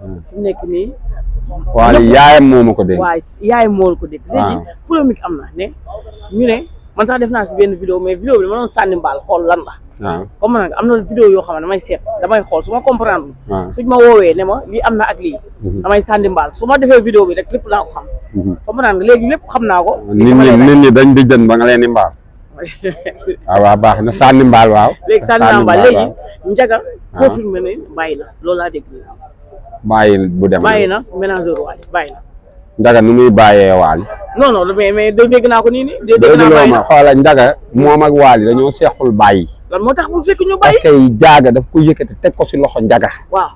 fi mu nekk nii. Wally yaayam moo ma ko dégg. waaye yaayam moo ko dégg. léegi polémique am na ne ñu ne man sax def naa si benn vidéo mais vidéo bi dama doon sànni mbaal xool lan la. waaw comme nag am na vidéo yoo xam ne damay seet damay xool su ma comprendre. waaw suñ ma woowee ne ma lii am na ak lii. damay sànni mbaal su ma defee vidéo bi rek lépp laa ko xam. comprendre léegi lépp xam naa ko. nit ñi dañ di jën ba nga leen di mbaal. waaw baax na sànni mbaal waaw. léegi sànni mbaal léegi Ndiaga confirmé ne bàyyi na loolu laa dégg. bàyyi bu dem bàyyi na ménageur Wally bàyyi na. Ndiaga nu muy bàyyee Wally. non non mais dégg naa ko nii nii. dégg naa ma xoolal Ndiaga moom ak Wally dañoo seexul bàyyi. lan moo tax bu fekk ñu bàyyi. parce que jaaga daf ko yëkkati teg ko si loxo Ndiaga. waaw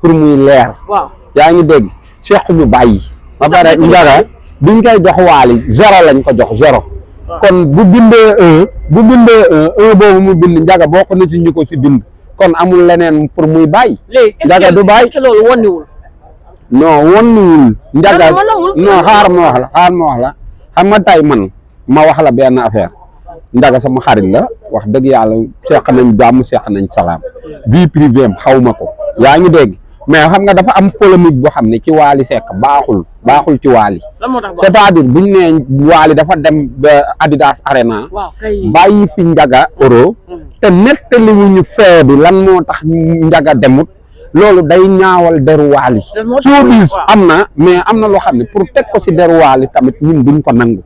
pour muy leer. waaw yaa ngi dégg seexuñu bàyyi. ba pare Ndiaga biñ koy jox Wally 0 lañ ko jox 0. kon bu bindee 1 boobu mu bind Ndiaga bokk na ci ñu ko si bind. kon amul leneen pour muy bàyyi. Ndiaga du bàyyi est-ce que loolu wonniwul. non wonniwul. Ndiaga non xaar ma wax la xam nga tey man ma wax la benn affaire Ndiaga sama xarit la wax dëgg yàlla seq nañ jàmm seq nañ salaam vie privée am xaw ma ko yaa ngi dégg mais xam nga dafa am polémique boo xam ne ci Wally Seck baaxul ci Wally c'est-à-dire buñ ne Wally dafa dem ba Adidas Arena bàyyi fi Ndiaga Euro te nettali wuñu fee bi lan moo tax Ndiaga demut loolu day ñaawal deru Wally showbiz am na mais am na loo xam ne pour teg ko si deru Wally tamit ñun duñ ko nangu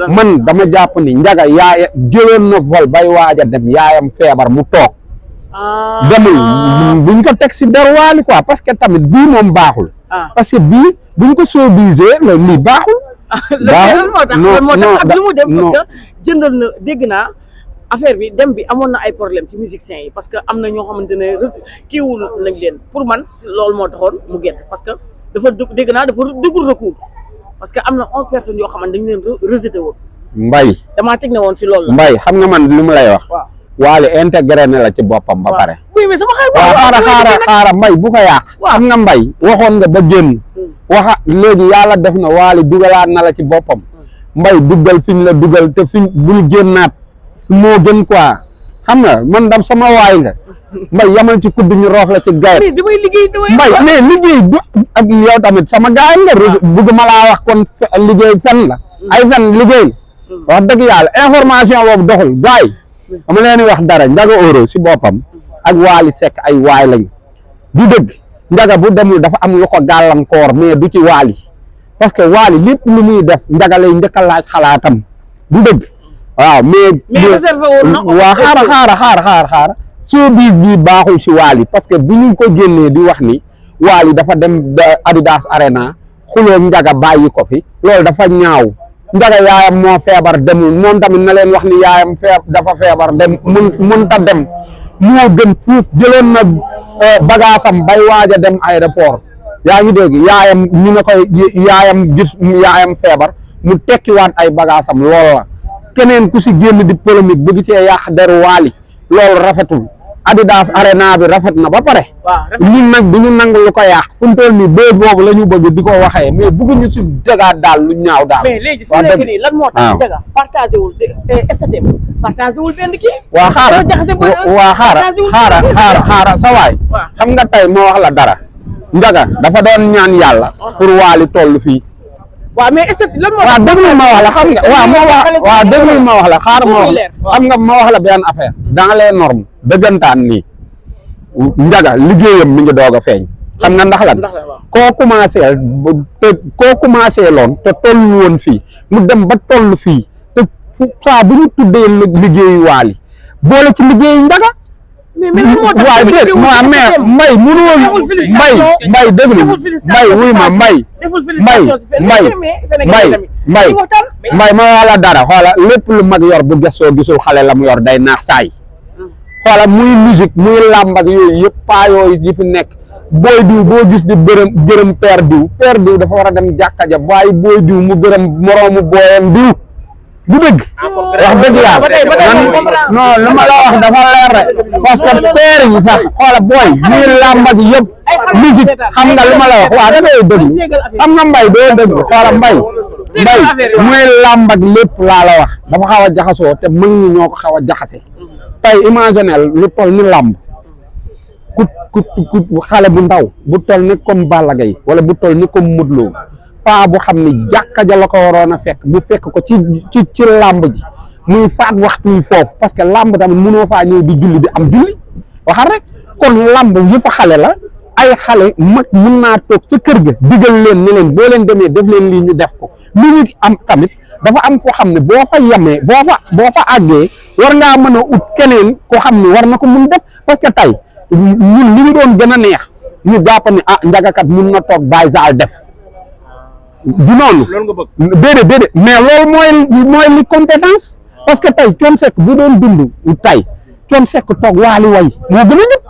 man dama jàpp ni Ndiaga yaaya jëloon na vol bay waaja dem yaayam feebar mu toog demul buñ ko teg si deru Wally quoi parce que tamit bii moom baaxul parce que bii buñ ko showbizee loolu lii baaxul moo tax ak lu mu dem parce que jëndal na dégg naa affaire bi dem bi amoon na ay problème ci musiciens yi parce que am na ñoo xamante ne kiiwul nañ leen pour man loolu moo taxoon mu génn parce que dafa dégg naa dafa déglu recours parce que am na 11 personnes yoo xamante dañu leen rejeté woon. Mbay damaa teg ne woon ci loolu la. Mbay xam nga man lu mu lay wax. waaw Wally intégré na la ci boppam ba pare. oui mais sama xarit. waaw xaaral Mbay bu ko yàq. xam nga Mbay waxoon nga ba génn. waxa léegi yàlla def na Wally dugalaat na la ci boppam. Mbay duggal fiñ la dugal te fiñ bul génnaat. moo gën quoi xam nga man dam sama waay nga Mbay yamal ci kudd ñu roox la ci gayet Mbay mais liggéey du ak yow tamit sama gaay nga bëgg ma laa wax kon liggéey fen la ay fen liggéey wax dëgg yàlla information boobu doxul gaay dama leen di wax dara Ndiaga Euro si boppam ak Wally Seck ay waay lañ du dëgg Ndiaga bu demul dafa am lu ko gàllankoor mais du ci Wally parce que Wally lépp lu muy def Ndiaga lay njëkk a laaj xalaatam du dëgg waaw mais waa xaara showbiz bi baaxul ci Wally parce que bu ñu ko génnee di wax ni Wally dafa dem Adidas Arena xuloo Ndiaga bàyyi ko fi loolu dafa ñaaw Ndiaga yaayam moo feebar demul moom tamit na leen wax ni yaayam dafa feebar dem mënta dem moo gën fuuf jëloon na bagaasam bay waaj a dem aéroport yaa ngi dégg yaayam ñu ne koy yaayam feebar mu tekkiwaat ay bagaasam loolu la keneen ku si génn di polémique bëgg cee yàq deru Wally loolu rafetul Adidas Arena bi rafet na ba pare ñun nag du ñu nangu lu ko yàq fu mu toll nii béy boobu la ñu bëgg di ko waxee mais bëgguñu si jagaat daal lu ñaaw daal. mais léegi fu nekk nii lan moo tax Ndiaga partagé wul STM partagé wul benn kii. waa xaara sa waay xam nga tey moo wax la dara Ndiaga dafa doon ñaan yàlla pour Wally toll fii. waaw mais est-ce que lan moo waaw déglul ma wax la xam nga waaw déglul ma wax la xaaral ma wax xam nga ma wax la benn affaire dans les normes dëggantaan nii Ndiaga liggéeyam mi ngi doog a feeñ xam nga ndax lan koo commencé loon te tollu woon fii mu dem ba toll fii te saa bu ñu tuddee liggéeyu Wally boole ci liggéeyu Ndiaga waaye déet mais Mbay mënul Mbay déglu Mbay wuy ma Mbay ma wala dara xoola lépp lu mag yor bu gëstoo gisul xale la mu yor day naax saay xoola muy musique muy làmb ak yooyu yëpp paa yooyu yi fi nekk booy diw boo gis di gërëm père diw dafa war a dem jàkka ja waaye booy diw mu gërëm moroomu booyam diw du dëgg wax dëgg yàlla non lu ma la wax dafa leer rek parce que père yi sax xoola booy muy làmb ak yëpp musique xam nga lu ma la wax waaw da ngay dëgg xam nga Mbay doo dëgg xoola Mbay muy làmb ak lépp laa la wax dafa xaw a jaxasoo te mag ñi ñoo ko xaw a jaxase tey imaginel lu toll ni làmb ku xale bu ndaw bu toll ni comme Balla Gaye wala bu toll ni comme Modou Lo paa bu xam ni jàkka ja la ko waroon a fekk bu fekk ko ci làmb ji muy faat waxtu wi foofu parce que làmb tamit mënoo faa ñëw di julli di am julli waxal rek kon làmb yëpp xale la ay xale mag mën naa toog ca kër ga digal leen ne leen boo leen demee def leen lii ñu def ko li ñu am tamit dafa am foo xam ne boo fa yemee boo fa àggee war ngaa mën a ut keneen koo xam ne war na ko mun def parce que tey ñun li ñu doon gën a neex ñu jàpp ne njagakat mun na toog Baye Zal def du noonu déedéet mais loolu mooy li compétence parce que tey Thione Seck bu doon dund tey Thione Seck toog Wally way moo gën a ñëpp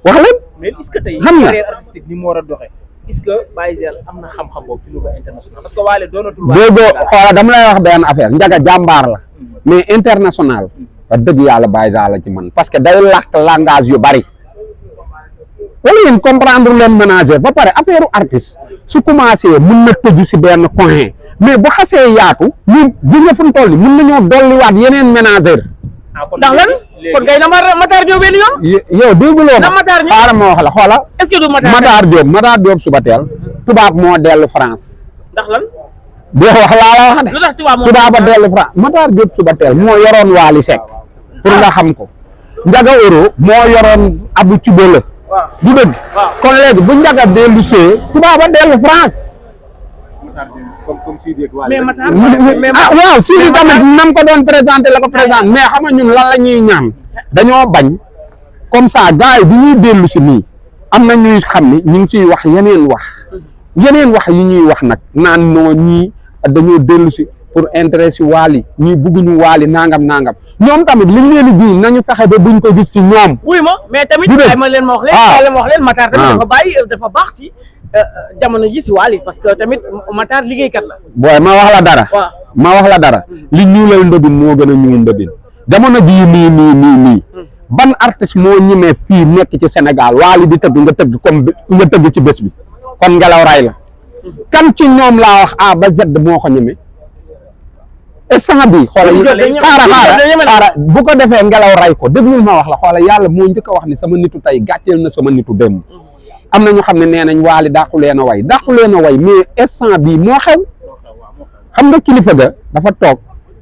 wax leen mais est-ce que tey xam nga carrière artistique ni mu war a doxee est-ce que Baye Zal am na xam-xam boobu ci niveau international parce que Wally doonatul déggoo xoola dama lay wax benn affaire njaga jàmbaar la mais international wax dëgg yàlla Baye Zal la ci man parce que day làkk langage yu bari wala yéen comprendre leen manager ba pare affaire artiste su commencé mun na tëju si benn coin mais bu xasee yaatu ñun bi nga fu mu toll mun nañoo dolliwaat yeneen manager ndax lan kon kay na Matar Diop benn yoon yow dégguloo na Matar ñi xaaral ma wax la xoola est-ce que du Matar Diop suba teel tubaab moo dellu France ndax lan di wax laa la wax de lu tax tubaab a dellu France Matar Diop suba teel moo yoroon Wally Seck pour nga xam ko Njaga Euro moo yoroon Abu Cubala du dëgg kon léegi bu Njaga dellu see tubaab a dellu France mais Matar waaw Sidi tamit nam ko doon présenté la ko présenté mais xam nga ñun lan la ñuy ñaan dañoo bañ comme ça gars yi bi ñuy dellu si nii am na ñuy xam ni ñu ngi ciy wax yeneen wax yi ñuy wax nag naan noo ñii dañoo dellu si pour intérêt si Wally ñii bugguñu Wally nangam ñoom tamit li ñu leen di ji nañu fexe ba buñ ko gis ci ñoom. wuy ma mais tamit ay ma leen ma wax leen Matar tamit dafa bàyyi dafa baax si jamono ji si Wally parce que tamit Matar liggéeykat la. booy ma wax la dara. li ñuulal ndëbin moo gën a ñuul ndëbin jamono jii nii ban artiste moo ñemee fii nekk ci Sénégal Wally di tëgg nga tëgg comme nga tëgg ci bés bi kon ngelaw ray la kan ci ñoom laa wax A ba Z moo ko ñeme instant bi xaara bu ko defee ngelaw ray ko déglul ma wax la xoola yàlla moo njëkk a wax ni sama nitu tey gàcceel na sama nitu démb am na ñu xam ne nee nañ Wally dàqu leen a way mais instant bii moo xew xam nga kilifa ga dafa toog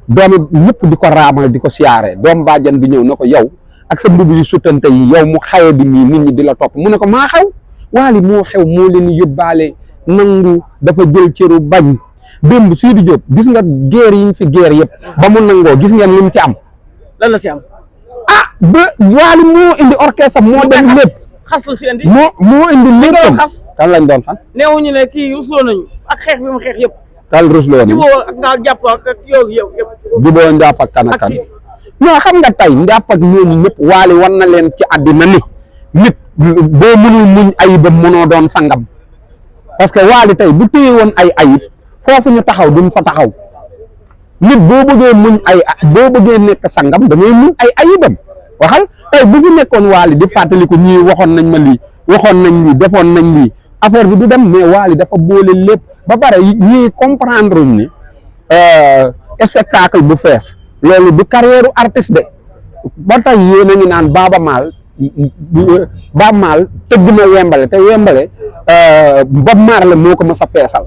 doomi ñëpp di ko raamal di ko siyaare doom bàjjan bi ñëw na ko yow ak sa mbubb yu sutante yi yow mu xaye di mii nit ñi di la topp mu ne ko maa xew Wally moo xew moo leen yóbbaale nangu dafa jël cëru bañ démb Sidi Diop gis nga guerre yi ñu fi guerre yëpp ba mu nangoo gis ngeen li mu ci am lan la si am ba Wally moo indi orchestre moo dem lépp xas la si indi moo indi léppam kan lañ doon xas neewuñu ne kii rusloo nañu ak xeex bi mu xeex yëpp kal rusloo nañu juboo ak nga jàpp ak yow yëpp juboo njàpp ak kan ak kan ñoo xam nga tey njàpp ak ñooñu ñëpp Wally war na leen ci àddina ni nit boo mënul muñ ayibam mënoo doon sangam parce que Wally tey bu téye woon ay ayib foofu ñu taxaw duñ fa taxaw nit boo bëggee muñ boo bëggee nekk sangam da ngay muñ ay ayibam waxal tey bu fi nekkoon Wally di fàttali ko ñii waxoon nañ ma lii waxoon nañ lii defoon nañ lii affaire bi du dem mais Wally dafa boole lépp ba pare ñii comprendre ni spectacle bu fees loolu du carrière artiste de ba tey yéen a ngi naan Baaba Maal tëgg na Wembale te Wembale Bob Marley moo ko mës a feesal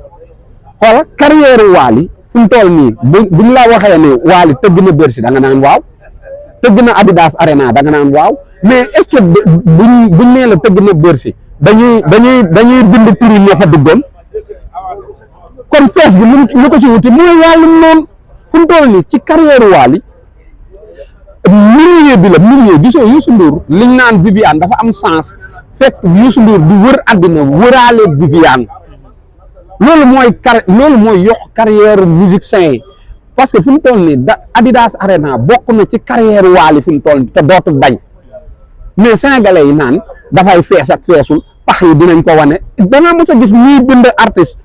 xoola carrière Wally fu mu toll nii buñ la waxee ne Wally tëgg na Bercy da nga naan waaw tëgg na Adidas Arena da nga naan waaw mais est-ce que buñ nee la tëgg na Bercy dañuy bind turi ñoo fa duggoon kon fees bi lu ko ci wuti mooy wàllum noonu fu mu toll nii ci carrière Wally milieu bi la milieu gisoo Youssou Ndour liñ naan Viviane dafa am sens fekk Youssou Ndour di wër àddina wëraale Viviane loolu mooy yokk carrière musicien yi parce que fu mu toll nii Adidas Arena bokk na ci carrière Wally fu mu toll nii te dootul dañ mais sénégalais yi naan dafay fees ak feesul pax yi dinañ ko wane danga mos a gis ñuy bind artiste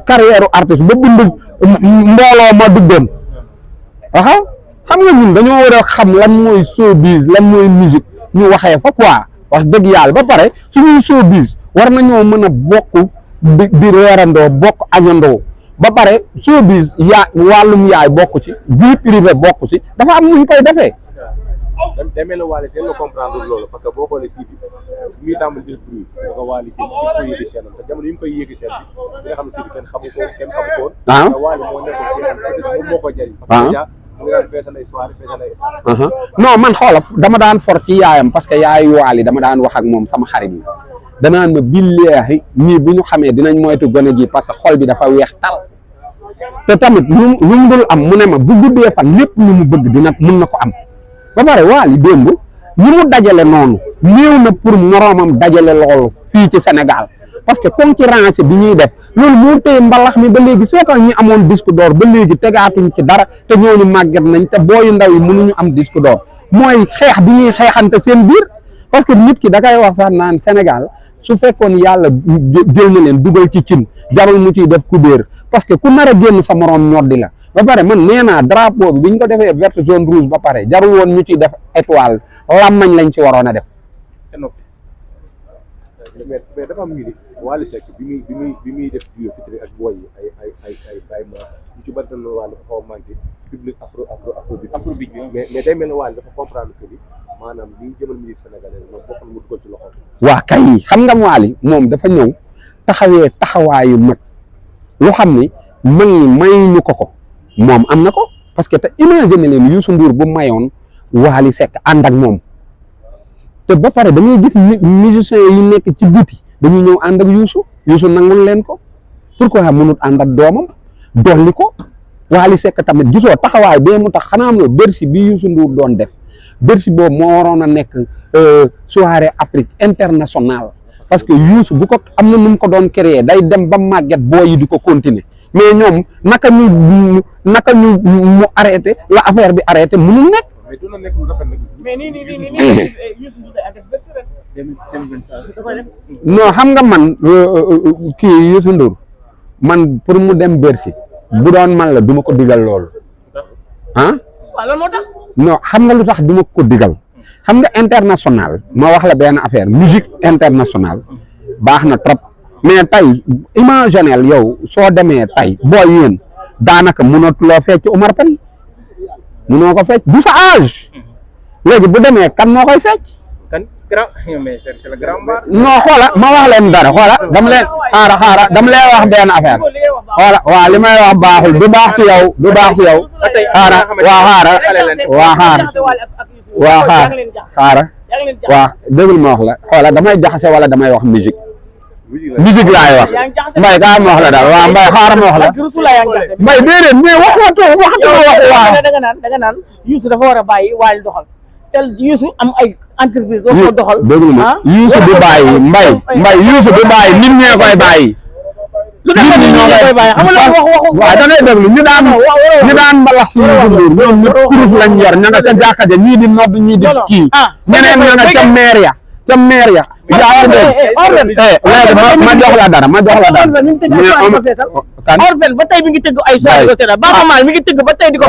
carrière artiste ba bind mbooloo ma duggoon waaw xam nga ñun dañoo war a xam lan mooy showbiz lan mooy musique ñu waxee fa quoi wax dëgg yàlla ba pare suñuy showbiz war nañoo mën a bokk di reerandoo bokk añandoo ba pare showbiz wàllum yaay bokk ci vie privée bokk ci dafa am nuñ koy defee day mel ne Wally teel na comprendre loolu parce que boo xoolee si bi muy tàmbali jël bruit da ko Wally ci ko yéegi seen te jamono yi mu koy yéegi seen bi nga xam ne si bi kenn xamu ko woon Wally moo nekkoon moom moo ko jëriñ parce que mu ngi daan feesal ay soirée feesal ay stade non man xoolal dama daan for ci yaayam parce que yaayu Wally dama daan wax ak moom sama xarit yi danaan ma billaahi ñii bu ñu xamee dinañ moytu gone gi parce que xol bi dafa weex tal te tamit lu mu dul am mu ne ma bu guddee fan lépp lu mu bëgg dina mun na ko am ba pare Wally démb ñi mu dajale noonu néew na pour moroomam dajale loolu fii ci Sénégal parce que concurrence bi ñuy def loolu moo téye mbalax mi ba léegi seetal ñi amoon disque d'or ba léegi tegaatuñ ci dara te ñooñu màgget nañ te booyu ndaw yi mënuñu am disque d'or mooy xeex bi ñuy xeexante seen biir parce que nit ki da koy wax sax naan Sénégal su fekkoon yàlla jël na leen dugal ci cin jarul mu ciy def kubéer parce que ku nar a génn sa moroom ñoddi la ba pare man nee naa drapeau bi ñu ko defee vert jaune rouge ba pare jarul woon ñu ciy def étoile làmmañ lañ ci waroon a def. mais dafa am musique Wally Seck bi muy def duo featuring ak boy yi ay Baye Ma ñu ci bari na Wally dafa xaw a manqué public afrobeat bi mais day mel ne Wally dafa comprendre que ni maanaam li jëmal musique sénégalaise moom bokkul mu dugal ci loxo. waa kay xam nga Wally moom dafa ñëw taxawee taxawaayu mag lu xam ni mag ñi mayuñu ko moom am na ko parce que te imagine leen Youssou Ndour bu mayoon Wally Seck ànd ak moom te ba pare da ngay gis musiciens yi nekk ci biti dañuy ñëw ànd ak Youssou nangul leen ko pourquoi mënut ànd ak doomam dolli ko Wally Seck tamit gisoo taxawaay bee mu tax xanaa am na Bercy bi Youssou Ndour doon def Bercy boobu moo waroon a nekk soirée Afrique internationale parce que Youssou bu ko am na nu mu ko doon créer day dem ba màgget booy yi di ko continuer mais ñoom naka ñu mu arrêté la affaire bi arrêté mënul nekk. mais du na nekk lu rafet nag. mais nii Youssou Ndour day ànd ak Bercy rek. non xam nga man kii Youssou Ndour man pour mu dem Bercy bu doon man la du ma ko digal loolu ah. waaw loolu moo tax. non xam nga lu tax du ma ko digal xam nga international ma wax la benn affaire musique internationale baax na trop mais tey imaginel yow soo demee tey booy yéen daanaka mënatuloo fecc Omar Pène mënoo ko fecc du sa âge léegi bu demee kan moo koy fecc. kan grand mais c'est le grand bar. non xoola ma wax leen dara xoola dama leen xaara dama leen wax benn affaire xoola waa li may wax baaxul du baax ci yow du baax ci yow xaara waa dégul ma wax la xoola damay jaxase wala damay wax musique laay wax mbay kaa ma wax la daal waa mbay xaara ma wax la mbay déedéet mais waxtu waaw da nga naan Youssou dafa war a bàyyi Wally doxal tel Youssou am ay entreprise doo ko doxal déglu ma Youssou du bàyyi mbay Youssou du bàyyi nit ñee koy bàyyi lu tax nit ñee koy bàyyi xam nga wax waaw da ngay déglu ñu daan mbalax si Youssou Ndour ñoom ñëpp kurus lañ yor ña nga ca jàkka ja ñii di nodd ñii di kii ñeneen ña nga ca maire ya yaa ngi dégg léegi ma jox la dara Orpel ba tey mi ngi tëgg ay soirée ko seetal Baaba Maal mi ngi tëgg ba tey di ko